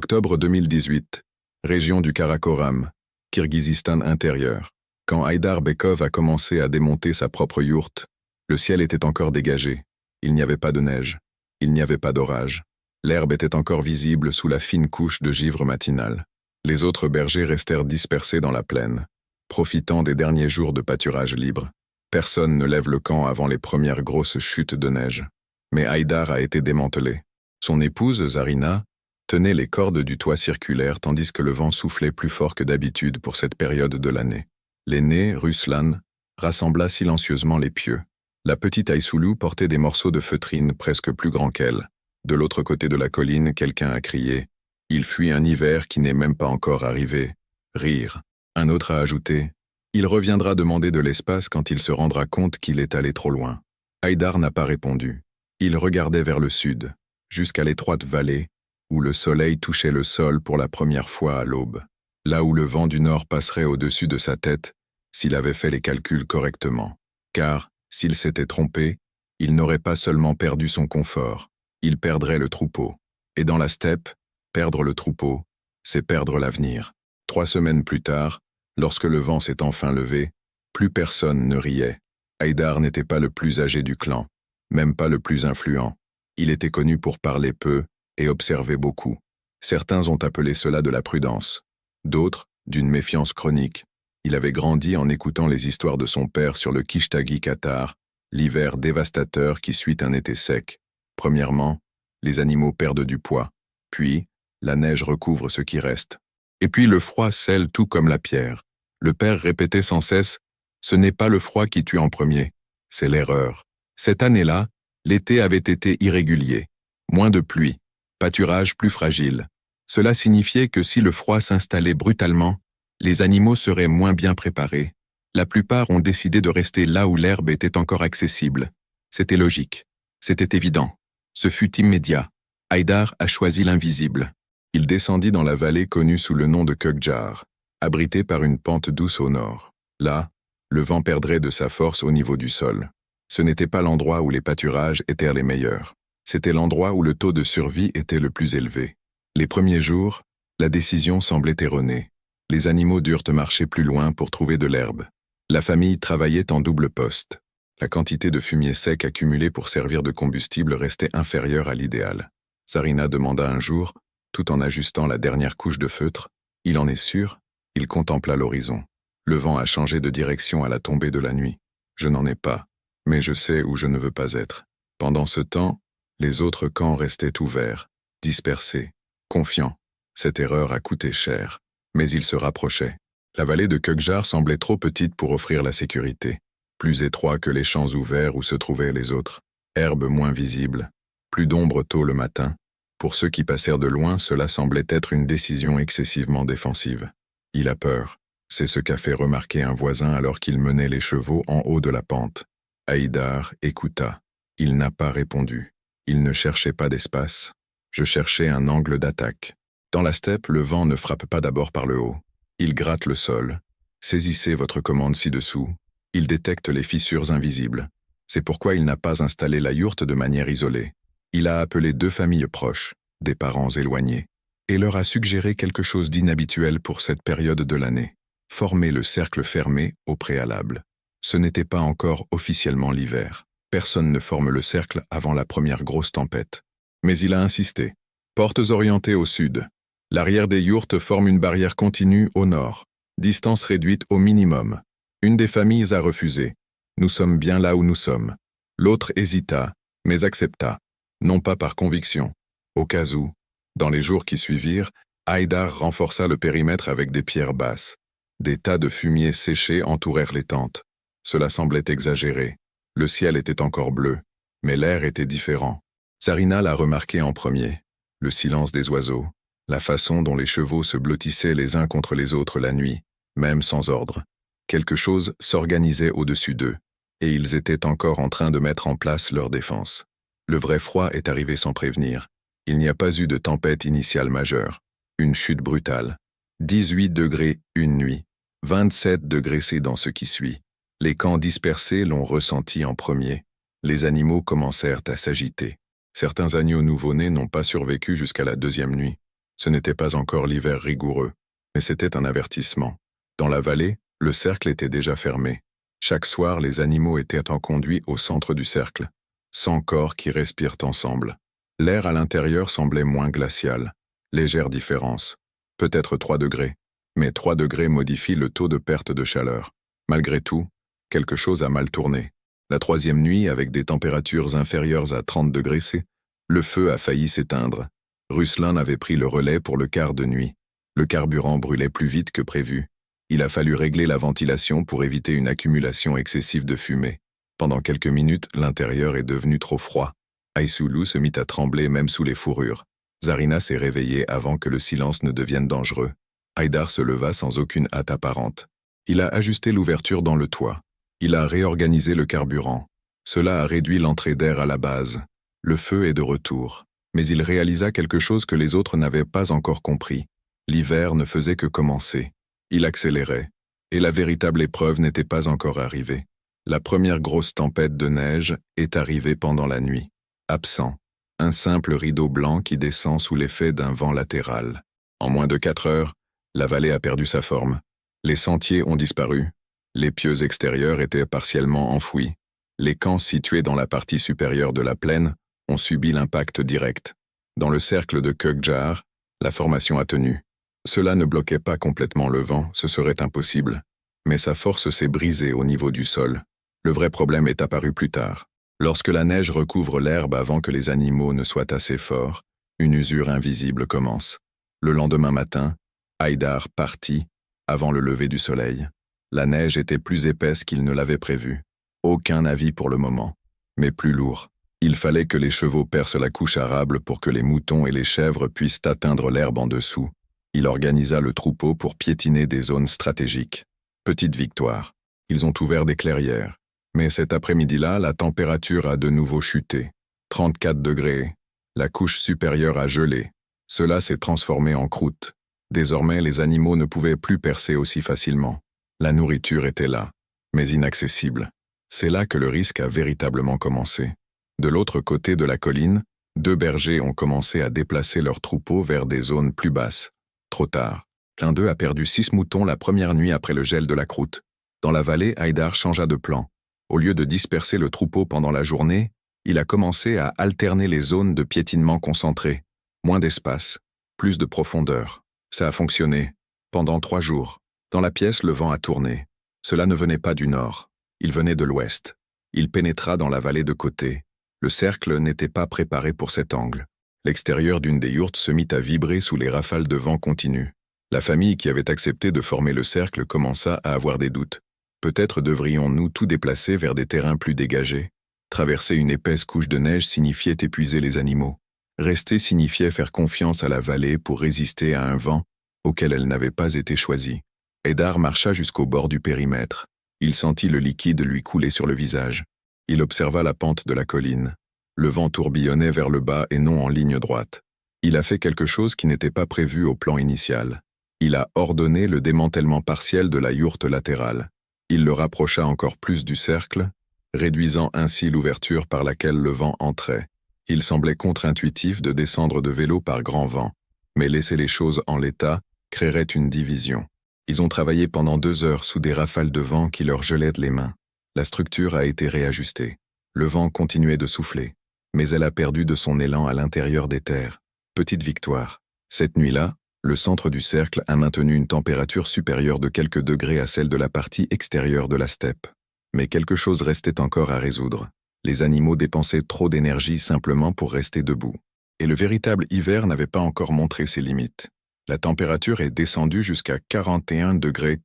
Octobre 2018. Région du Karakoram, Kirghizistan intérieur. Quand Haïdar Bekov a commencé à démonter sa propre yourte, le ciel était encore dégagé. Il n'y avait pas de neige. Il n'y avait pas d'orage. L'herbe était encore visible sous la fine couche de givre matinale. Les autres bergers restèrent dispersés dans la plaine, profitant des derniers jours de pâturage libre. Personne ne lève le camp avant les premières grosses chutes de neige. Mais Haïdar a été démantelé. Son épouse, Zarina, tenait les cordes du toit circulaire tandis que le vent soufflait plus fort que d'habitude pour cette période de l'année. L'aîné, Ruslan, rassembla silencieusement les pieux. La petite Aïsoulou portait des morceaux de feutrine presque plus grands qu'elle. De l'autre côté de la colline, quelqu'un a crié « Il fuit un hiver qui n'est même pas encore arrivé. » Rire. Un autre a ajouté « Il reviendra demander de l'espace quand il se rendra compte qu'il est allé trop loin. » Haïdar n'a pas répondu. Il regardait vers le sud, jusqu'à l'étroite vallée, où le soleil touchait le sol pour la première fois à l'aube, là où le vent du nord passerait au-dessus de sa tête s'il avait fait les calculs correctement. Car, s'il s'était trompé, il n'aurait pas seulement perdu son confort, il perdrait le troupeau. Et dans la steppe, perdre le troupeau, c'est perdre l'avenir. 3 semaines plus tard, lorsque le vent s'est enfin levé, plus personne ne riait. Haïdar n'était pas le plus âgé du clan, même pas le plus influent. Il était connu pour parler peu et observer beaucoup. Certains ont appelé cela de la prudence, d'autres d'une méfiance chronique. Il avait grandi en écoutant les histoires de son père sur le Kishtaghi Qatar, l'hiver dévastateur qui suit un été sec. Premièrement, les animaux perdent du poids, puis la neige recouvre ce qui reste. Et puis le froid scelle tout comme la pierre. Le père répétait sans cesse « Ce n'est pas le froid qui tue en premier, c'est l'erreur ». Cette année-là, l'été avait été irrégulier, moins de pluie, pâturage plus fragile. Cela signifiait que si le froid s'installait brutalement, les animaux seraient moins bien préparés. La plupart ont décidé de rester là où l'herbe était encore accessible. C'était logique. C'était évident. Ce fut immédiat. Haïdar a choisi l'invisible. Il descendit dans la vallée connue sous le nom de Kökjar, abritée par une pente douce au nord. Là, le vent perdrait de sa force au niveau du sol. Ce n'était pas l'endroit où les pâturages étaient les meilleurs. C'était l'endroit où le taux de survie était le plus élevé. Les premiers jours, la décision semblait erronée. Les animaux durent marcher plus loin pour trouver de l'herbe. La famille travaillait en double poste. La quantité de fumier sec accumulée pour servir de combustible restait inférieure à l'idéal. Zarina demanda un jour, tout en ajustant la dernière couche de feutre, « Il en est sûr ?» Il contempla l'horizon. Le vent a changé de direction à la tombée de la nuit. Je n'en ai pas, mais je sais où je ne veux pas être. Pendant ce temps, les autres camps restaient ouverts, dispersés, confiants. Cette erreur a coûté cher, mais ils se rapprochaient. La vallée de Kökjar semblait trop petite pour offrir la sécurité, plus étroit que les champs ouverts où se trouvaient les autres. Herbe moins visible, plus d'ombre tôt le matin. Pour ceux qui passèrent de loin, cela semblait être une décision excessivement défensive. Il a peur. C'est ce qu'a fait remarquer un voisin alors qu'il menait les chevaux en haut de la pente. Haïdar écouta. Il n'a pas répondu. Il ne cherchait pas d'espace. Je cherchais un angle d'attaque. Dans la steppe, le vent ne frappe pas d'abord par le haut. Il gratte le sol. Saisissez votre commande ci-dessous. Il détecte les fissures invisibles. C'est pourquoi il n'a pas installé la yourte de manière isolée. Il a appelé 2 familles proches, des parents éloignés, et leur a suggéré quelque chose d'inhabituel pour cette période de l'année. Former le cercle fermé au préalable. Ce n'était pas encore officiellement l'hiver. Personne ne forme le cercle avant la première grosse tempête. Mais il a insisté. Portes orientées au sud. L'arrière des yourtes forme une barrière continue au nord. Distance réduite au minimum. Une des familles a refusé. Nous sommes bien là où nous sommes. L'autre hésita, mais accepta. Non pas par conviction. Au cas où, dans les jours qui suivirent, Haïdar renforça le périmètre avec des pierres basses. Des tas de fumier séché entourèrent les tentes. Cela semblait exagéré. Le ciel était encore bleu, mais l'air était différent. Zarina l'a remarqué en premier. Le silence des oiseaux, la façon dont les chevaux se blottissaient les uns contre les autres la nuit, même sans ordre. Quelque chose s'organisait au-dessus d'eux, et ils étaient encore en train de mettre en place leur défense. Le vrai froid est arrivé sans prévenir. Il n'y a pas eu de tempête initiale majeure. Une chute brutale. 18 degrés une nuit. 27 degrés c'est dans ce qui suit. Les camps dispersés l'ont ressenti en premier. Les animaux commencèrent à s'agiter. Certains agneaux nouveau-nés n'ont pas survécu jusqu'à la 2e nuit. Ce n'était pas encore l'hiver rigoureux, mais c'était un avertissement. Dans la vallée, le cercle était déjà fermé. Chaque soir, les animaux étaient conduits au centre du cercle, 100 corps qui respirent ensemble. L'air à l'intérieur semblait moins glacial. Légère différence. Peut-être 3 degrés, mais 3 degrés modifient le taux de perte de chaleur. Malgré tout, quelque chose a mal tourné. La 3e nuit, avec des températures inférieures à 30 degrés C, le feu a failli s'éteindre. Ruslan avait pris le relais pour le quart de nuit. Le carburant brûlait plus vite que prévu. Il a fallu régler la ventilation pour éviter une accumulation excessive de fumée. Pendant quelques minutes, l'intérieur est devenu trop froid. Aïsoulou se mit à trembler même sous les fourrures. Zarina s'est réveillée avant que le silence ne devienne dangereux. Haïdar se leva sans aucune hâte apparente. Il a ajusté l'ouverture dans le toit. Il a réorganisé le carburant. Cela a réduit l'entrée d'air à la base. Le feu est de retour. Mais il réalisa quelque chose que les autres n'avaient pas encore compris. L'hiver ne faisait que commencer. Il accélérait. Et la véritable épreuve n'était pas encore arrivée. La première grosse tempête de neige est arrivée pendant la nuit. Absent. Un simple rideau blanc qui descend sous l'effet d'un vent latéral. En moins de 4 heures, la vallée a perdu sa forme. Les sentiers ont disparu. Les pieux extérieurs étaient partiellement enfouis. Les camps situés dans la partie supérieure de la plaine ont subi l'impact direct. Dans le cercle de Kökjar, la formation a tenu. Cela ne bloquait pas complètement le vent, ce serait impossible. Mais sa force s'est brisée au niveau du sol. Le vrai problème est apparu plus tard. Lorsque la neige recouvre l'herbe avant que les animaux ne soient assez forts, une usure invisible commence. Le lendemain matin, Haïdar partit avant le lever du soleil. La neige était plus épaisse qu'il ne l'avait prévu. Aucun avis pour le moment, mais plus lourd. Il fallait que les chevaux percent la couche arable pour que les moutons et les chèvres puissent atteindre l'herbe en dessous. Il organisa le troupeau pour piétiner des zones stratégiques. Petite victoire. Ils ont ouvert des clairières. Mais cet après-midi-là, la température a de nouveau chuté. 34 degrés. La couche supérieure a gelé. Cela s'est transformé en croûte. Désormais, les animaux ne pouvaient plus percer aussi facilement. La nourriture était là, mais inaccessible. C'est là que le risque a véritablement commencé. De l'autre côté de la colline, 2 bergers ont commencé à déplacer leurs troupeaux vers des zones plus basses. Trop tard. L'un d'eux a perdu 6 moutons la première nuit après le gel de la croûte. Dans la vallée, Haïdar changea de plan. Au lieu de disperser le troupeau pendant la journée, il a commencé à alterner les zones de piétinement concentrées. Moins d'espace, plus de profondeur. Ça a fonctionné. Pendant 3 jours. Dans la pièce, le vent a tourné. Cela ne venait pas du nord. Il venait de l'ouest. Il pénétra dans la vallée de côté. Le cercle n'était pas préparé pour cet angle. L'extérieur d'une des yourtes se mit à vibrer sous les rafales de vent continu. La famille qui avait accepté de former le cercle commença à avoir des doutes. Peut-être devrions-nous tout déplacer vers des terrains plus dégagés. Traverser une épaisse couche de neige signifiait épuiser les animaux. Rester signifiait faire confiance à la vallée pour résister à un vent auquel elle n'avait pas été choisie. Haïdar marcha jusqu'au bord du périmètre. Il sentit le liquide lui couler sur le visage. Il observa la pente de la colline. Le vent tourbillonnait vers le bas et non en ligne droite. Il a fait quelque chose qui n'était pas prévu au plan initial. Il a ordonné le démantèlement partiel de la yourte latérale. Il le rapprocha encore plus du cercle, réduisant ainsi l'ouverture par laquelle le vent entrait. Il semblait contre-intuitif de descendre de vélo par grand vent, mais laisser les choses en l'état créerait une division. Ils ont travaillé pendant 2 heures sous des rafales de vent qui leur gelaient les mains. La structure a été réajustée. Le vent continuait de souffler, mais elle a perdu de son élan à l'intérieur des terres. Petite victoire. Cette nuit-là, le centre du cercle a maintenu une température supérieure de quelques degrés à celle de la partie extérieure de la steppe. Mais quelque chose restait encore à résoudre. Les animaux dépensaient trop d'énergie simplement pour rester debout. Et le véritable hiver n'avait pas encore montré ses limites. La température est descendue jusqu'à 41 degrés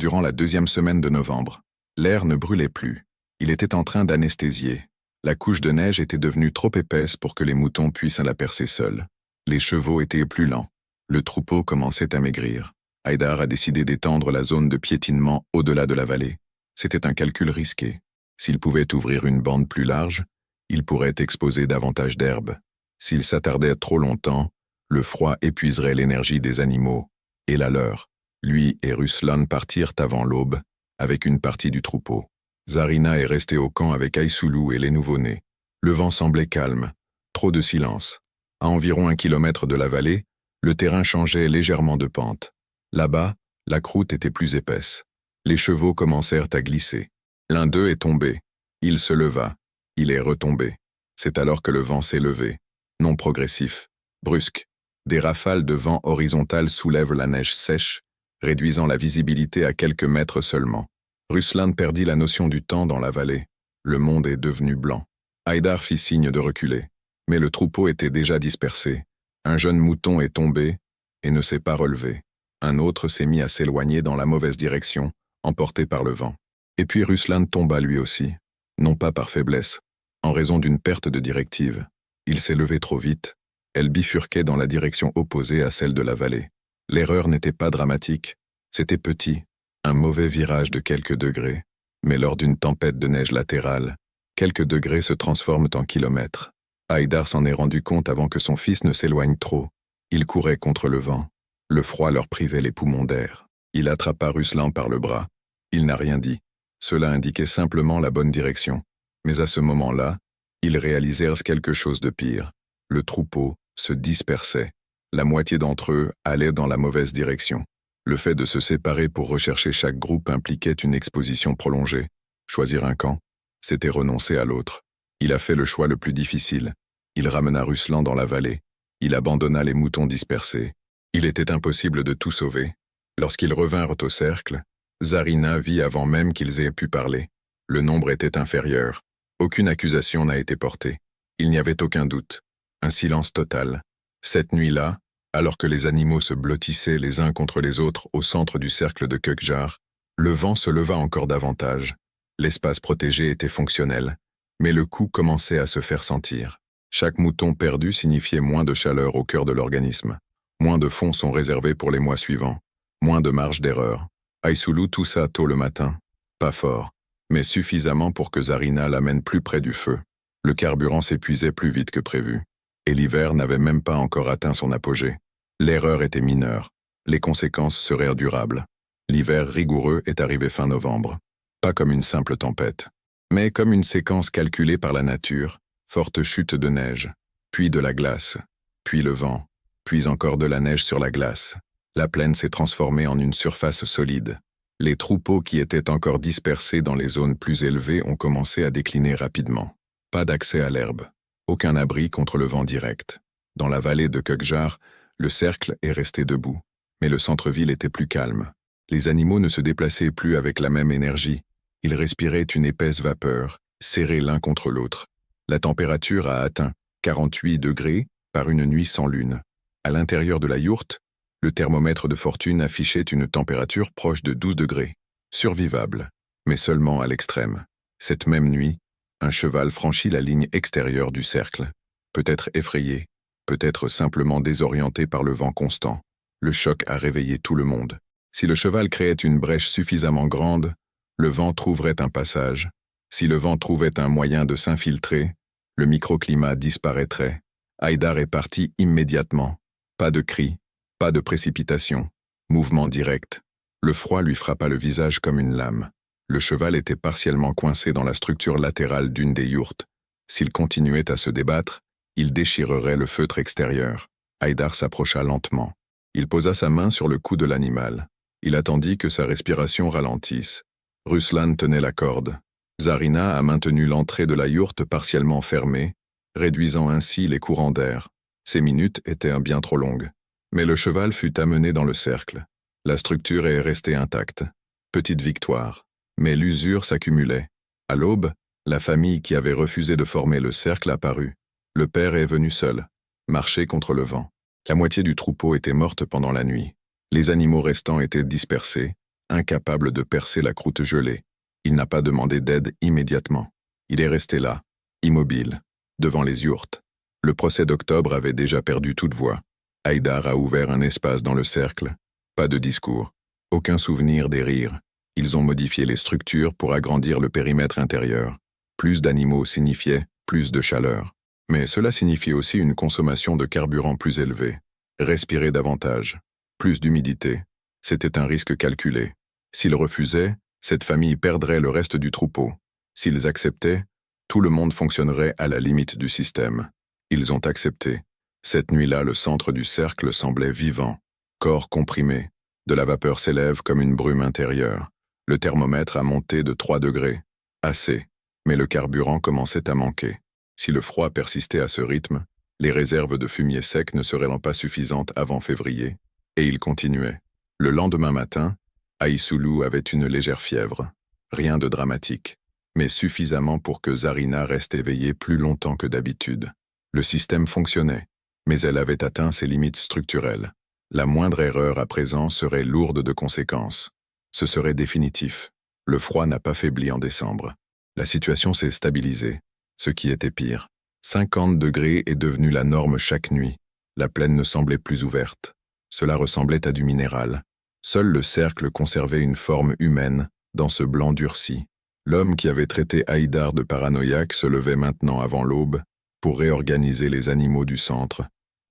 durant la 2e semaine de novembre. L'air ne brûlait plus. Il était en train d'anesthésier. La couche de neige était devenue trop épaisse pour que les moutons puissent la percer seuls. Les chevaux étaient plus lents. Le troupeau commençait à maigrir. Haïdar a décidé d'étendre la zone de piétinement au-delà de la vallée. C'était un calcul risqué. S'il pouvait ouvrir une bande plus large, il pourrait exposer davantage d'herbe. S'il s'attardait trop longtemps, le froid épuiserait l'énergie des animaux, et la leur. Lui et Ruslan partirent avant l'aube, avec une partie du troupeau. Zarina est restée au camp avec Aïsoulou et les nouveau-nés. Le vent semblait calme, trop de silence. À environ 1 kilomètre de la vallée, Le terrain changeait légèrement de pente. Là-bas, la croûte était plus épaisse. Les chevaux commencèrent à glisser. L'un d'eux est tombé. Il se leva. Il est retombé. C'est alors que le vent s'est levé. Non progressif, brusque. Des rafales de vent horizontal soulèvent la neige sèche, réduisant la visibilité à quelques mètres seulement. Ruslan perdit la notion du temps dans la vallée. Le monde est devenu blanc. Haïdar fit signe de reculer. Mais le troupeau était déjà dispersé. Un jeune mouton est tombé et ne s'est pas relevé. Un autre s'est mis à s'éloigner dans la mauvaise direction, emporté par le vent. Et puis Ruslan tomba lui aussi, non pas par faiblesse, en raison d'une perte de directive. Il s'est levé trop vite. Elle bifurquait dans la direction opposée à celle de la vallée. L'erreur n'était pas dramatique, c'était petit, un mauvais virage de quelques degrés, mais lors d'une tempête de neige latérale, quelques degrés se transforment en kilomètres. Haïdar s'en est rendu compte avant que son fils ne s'éloigne trop. Il courait contre le vent. Le froid leur privait les poumons d'air. Il attrapa Ruslan par le bras. Il n'a rien dit. Cela indiquait simplement la bonne direction. Mais à ce moment-là, ils réalisèrent quelque chose de pire. Le troupeau se dispersait. La moitié d'entre eux allait dans la mauvaise direction. Le fait de se séparer pour rechercher chaque groupe impliquait une exposition prolongée. Choisir un camp, c'était renoncer à l'autre. Il a fait le choix le plus difficile. Il ramena Ruslan dans la vallée. Il abandonna les moutons dispersés. Il était impossible de tout sauver. Lorsqu'ils revinrent au cercle, Zarina vit avant même qu'ils aient pu parler. Le nombre était inférieur. Aucune accusation n'a été portée. Il n'y avait aucun doute. Un silence total. Cette nuit-là, alors que les animaux se blottissaient les uns contre les autres au centre du cercle de Kökjar, le vent se leva encore davantage. L'espace protégé était fonctionnel, mais le coup commençait à se faire sentir. Chaque mouton perdu signifiait moins de chaleur au cœur de l'organisme. Moins de fonds sont réservés pour les mois suivants. Moins de marge d'erreur. Aïssoulou toussa tôt le matin. Pas fort, mais suffisamment pour que Zarina l'amène plus près du feu. Le carburant s'épuisait plus vite que prévu. Et l'hiver n'avait même pas encore atteint son apogée. L'erreur était mineure. Les conséquences seraient durables. L'hiver rigoureux est arrivé fin novembre. Pas comme une simple tempête, mais comme une séquence calculée par la nature, forte chute de neige, puis de la glace, puis le vent, puis encore de la neige sur la glace. La plaine s'est transformée en une surface solide. Les troupeaux qui étaient encore dispersés dans les zones plus élevées ont commencé à décliner rapidement. Pas d'accès à l'herbe. Aucun abri contre le vent direct. Dans la vallée de Kökjar, le cercle est resté debout. Mais le centre-ville était plus calme. Les animaux ne se déplaçaient plus avec la même énergie. Ils respiraient une épaisse vapeur, serrés l'un contre l'autre. La température a atteint 48 degrés par une nuit sans lune. À l'intérieur de la yourte, le thermomètre de fortune affichait une température proche de 12 degrés. Survivable, mais seulement à l'extrême. Cette même nuit, un cheval franchit la ligne extérieure du cercle. Peut-être effrayé, peut-être simplement désorienté par le vent constant. Le choc a réveillé tout le monde. Si le cheval créait une brèche suffisamment grande, le vent trouverait un passage. Si le vent trouvait un moyen de s'infiltrer, le microclimat disparaîtrait. Haïdar est parti immédiatement. Pas de cris, pas de précipitation. Mouvement direct. Le froid lui frappa le visage comme une lame. Le cheval était partiellement coincé dans la structure latérale d'une des yourtes. S'il continuait à se débattre, il déchirerait le feutre extérieur. Haïdar s'approcha lentement. Il posa sa main sur le cou de l'animal. Il attendit que sa respiration ralentisse. Ruslan tenait la corde. Zarina a maintenu l'entrée de la yourte partiellement fermée, réduisant ainsi les courants d'air. Ces minutes étaient bien trop longues. Mais le cheval fut amené dans le cercle. La structure est restée intacte. Petite victoire. Mais l'usure s'accumulait. À l'aube, la famille qui avait refusé de former le cercle apparut. Le père est venu seul, marcher contre le vent. La moitié du troupeau était morte pendant la nuit. Les animaux restants étaient dispersés, incapables de percer la croûte gelée. Il n'a pas demandé d'aide immédiatement. Il est resté là, immobile, devant les yourtes. Le procès d'octobre avait déjà perdu toute voix. Haïdar a ouvert un espace dans le cercle. Pas de discours. Aucun souvenir des rires. Ils ont modifié les structures pour agrandir le périmètre intérieur. Plus d'animaux signifiait plus de chaleur. Mais cela signifiait aussi une consommation de carburant plus élevée. Respirer davantage. Plus d'humidité. C'était un risque calculé. S'ils refusaient, cette famille perdrait le reste du troupeau. S'ils acceptaient, tout le monde fonctionnerait à la limite du système. Ils ont accepté. Cette nuit-là, le centre du cercle semblait vivant. Corps comprimé. De la vapeur s'élève comme une brume intérieure. Le thermomètre a monté de 3 degrés. Assez. Mais le carburant commençait à manquer. Si le froid persistait à ce rythme, les réserves de fumier sec ne seraient pas suffisantes avant février. Et il continuait. Le lendemain matin, Aïssoulou avait une légère fièvre. Rien de dramatique, mais suffisamment pour que Zarina reste éveillée plus longtemps que d'habitude. Le système fonctionnait, mais elle avait atteint ses limites structurelles. La moindre erreur à présent serait lourde de conséquences. Ce serait définitif. Le froid n'a pas faibli en décembre. La situation s'est stabilisée. Ce qui était pire. 50 degrés est devenu la norme chaque nuit. La plaine ne semblait plus ouverte. Cela ressemblait à du minéral. Seul le cercle conservait une forme humaine dans ce blanc durci. L'homme qui avait traité Haïdar de paranoïaque se levait maintenant avant l'aube pour réorganiser les animaux du centre,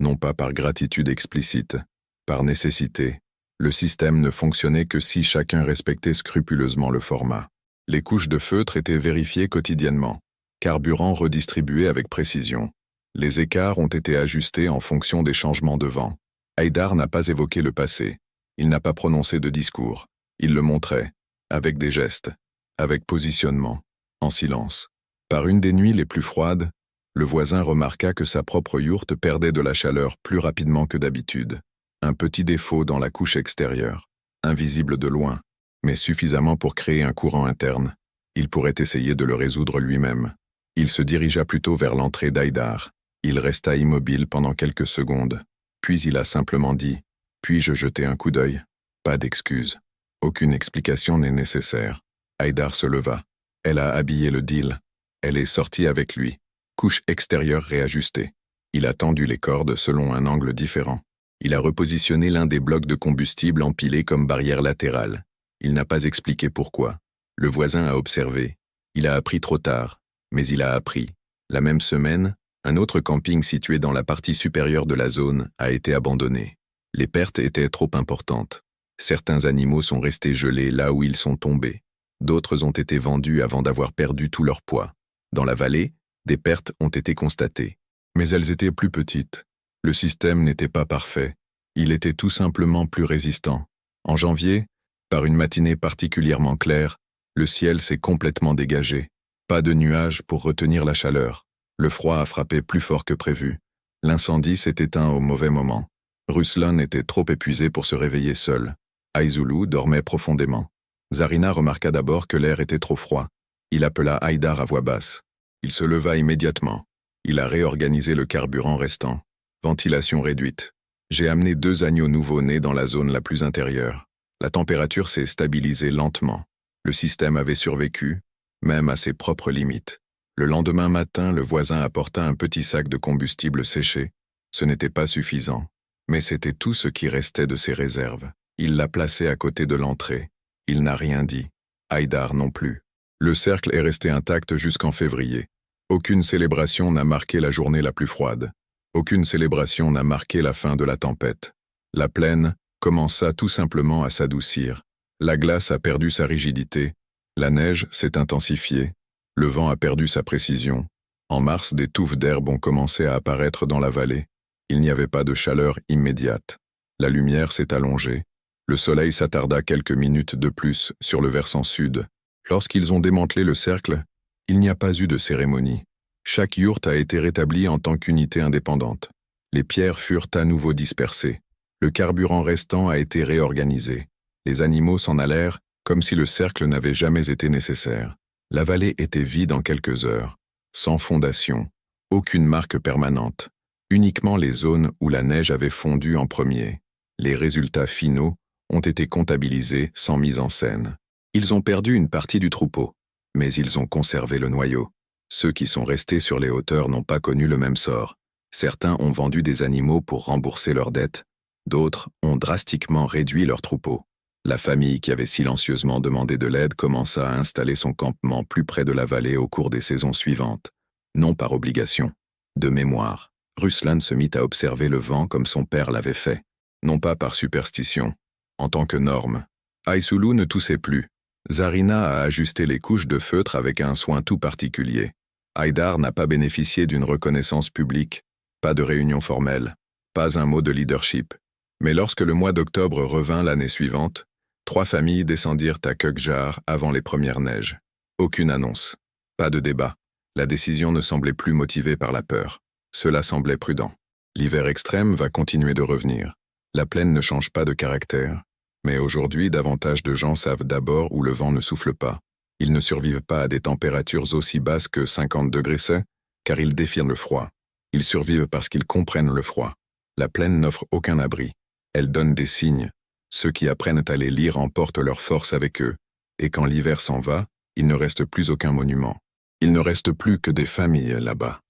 non pas par gratitude explicite, par nécessité. Le système ne fonctionnait que si chacun respectait scrupuleusement le format. Les couches de feutre étaient vérifiées quotidiennement. Carburant redistribué avec précision. Les écarts ont été ajustés en fonction des changements de vent. Haïdar n'a pas évoqué le passé. Il n'a pas prononcé de discours. Il le montrait, avec des gestes, avec positionnement, en silence. Par une des nuits les plus froides, le voisin remarqua que sa propre yourte perdait de la chaleur plus rapidement que d'habitude. Un petit défaut dans la couche extérieure, invisible de loin, mais suffisamment pour créer un courant interne. Il pourrait essayer de le résoudre lui-même. Il se dirigea plutôt vers l'entrée d'Haïdar. Il resta immobile pendant quelques secondes. Puis il a simplement dit « Puis-je jeter un coup d'œil ?» Pas d'excuse. Aucune explication n'est nécessaire. Haïdar se leva. Elle a habillé le deal. Elle est sortie avec lui. Couche extérieure réajustée. Il a tendu les cordes selon un angle différent. Il a repositionné l'un des blocs de combustible empilés comme barrière latérale. Il n'a pas expliqué pourquoi. Le voisin a observé. Il a appris trop tard, mais il a appris. La même semaine, un autre camping situé dans la partie supérieure de la zone a été abandonné. Les pertes étaient trop importantes. Certains animaux sont restés gelés là où ils sont tombés. D'autres ont été vendus avant d'avoir perdu tout leur poids. Dans la vallée, des pertes ont été constatées. Mais elles étaient plus petites. Le système n'était pas parfait. Il était tout simplement plus résistant. En janvier, par une matinée particulièrement claire, le ciel s'est complètement dégagé. Pas de nuages pour retenir la chaleur. Le froid a frappé plus fort que prévu. L'incendie s'est éteint au mauvais moment. Ruslan était trop épuisé pour se réveiller seul. Aïssoulou dormait profondément. Zarina remarqua d'abord que l'air était trop froid. Il appela Haïdar à voix basse. Il se leva immédiatement. Il a réorganisé le carburant restant. Ventilation réduite. J'ai amené 2 agneaux nouveau-nés dans la zone la plus intérieure. La température s'est stabilisée lentement. Le système avait survécu, même à ses propres limites. Le lendemain matin, le voisin apporta un petit sac de combustible séché. Ce n'était pas suffisant, mais c'était tout ce qui restait de ses réserves. Il l'a placé à côté de l'entrée. Il n'a rien dit. Haïdar non plus. Le cercle est resté intact jusqu'en février. Aucune célébration n'a marqué la journée la plus froide. Aucune célébration n'a marqué la fin de la tempête. La plaine commença tout simplement à s'adoucir. La glace a perdu sa rigidité. La neige s'est intensifiée. Le vent a perdu sa précision. En mars, des touffes d'herbe ont commencé à apparaître dans la vallée. Il n'y avait pas de chaleur immédiate. La lumière s'est allongée. Le soleil s'attarda quelques minutes de plus sur le versant sud. Lorsqu'ils ont démantelé le cercle, il n'y a pas eu de cérémonie. Chaque yourte a été rétablie en tant qu'unité indépendante. Les pierres furent à nouveau dispersées. Le carburant restant a été réorganisé. Les animaux s'en allèrent comme si le cercle n'avait jamais été nécessaire. La vallée était vide en quelques heures, sans fondation, aucune marque permanente, uniquement les zones où la neige avait fondu en premier. Les résultats finaux ont été comptabilisés sans mise en scène. Ils ont perdu une partie du troupeau, mais ils ont conservé le noyau. Ceux qui sont restés sur les hauteurs n'ont pas connu le même sort. Certains ont vendu des animaux pour rembourser leurs dettes, d'autres ont drastiquement réduit leur troupeau. La famille qui avait silencieusement demandé de l'aide commença à installer son campement plus près de la vallée au cours des saisons suivantes. Non par obligation. De mémoire, Ruslan se mit à observer le vent comme son père l'avait fait. Non pas par superstition. En tant que norme. Aïssoulou ne toussait plus. Zarina a ajusté les couches de feutre avec un soin tout particulier. Haïdar n'a pas bénéficié d'une reconnaissance publique. Pas de réunion formelle, pas un mot de leadership. Mais lorsque le mois d'octobre revint l'année suivante, 3 familles descendirent à Kökjar avant les premières neiges. Aucune annonce. Pas de débat. La décision ne semblait plus motivée par la peur. Cela semblait prudent. L'hiver extrême va continuer de revenir. La plaine ne change pas de caractère. Mais aujourd'hui, davantage de gens savent d'abord où le vent ne souffle pas. Ils ne survivent pas à des températures aussi basses que 50 degrés C, car ils défient le froid. Ils survivent parce qu'ils comprennent le froid. La plaine n'offre aucun abri. Elle donne des signes. Ceux qui apprennent à les lire emportent leur force avec eux. Et quand l'hiver s'en va, il ne reste plus aucun monument. Il ne reste plus que des familles là-bas.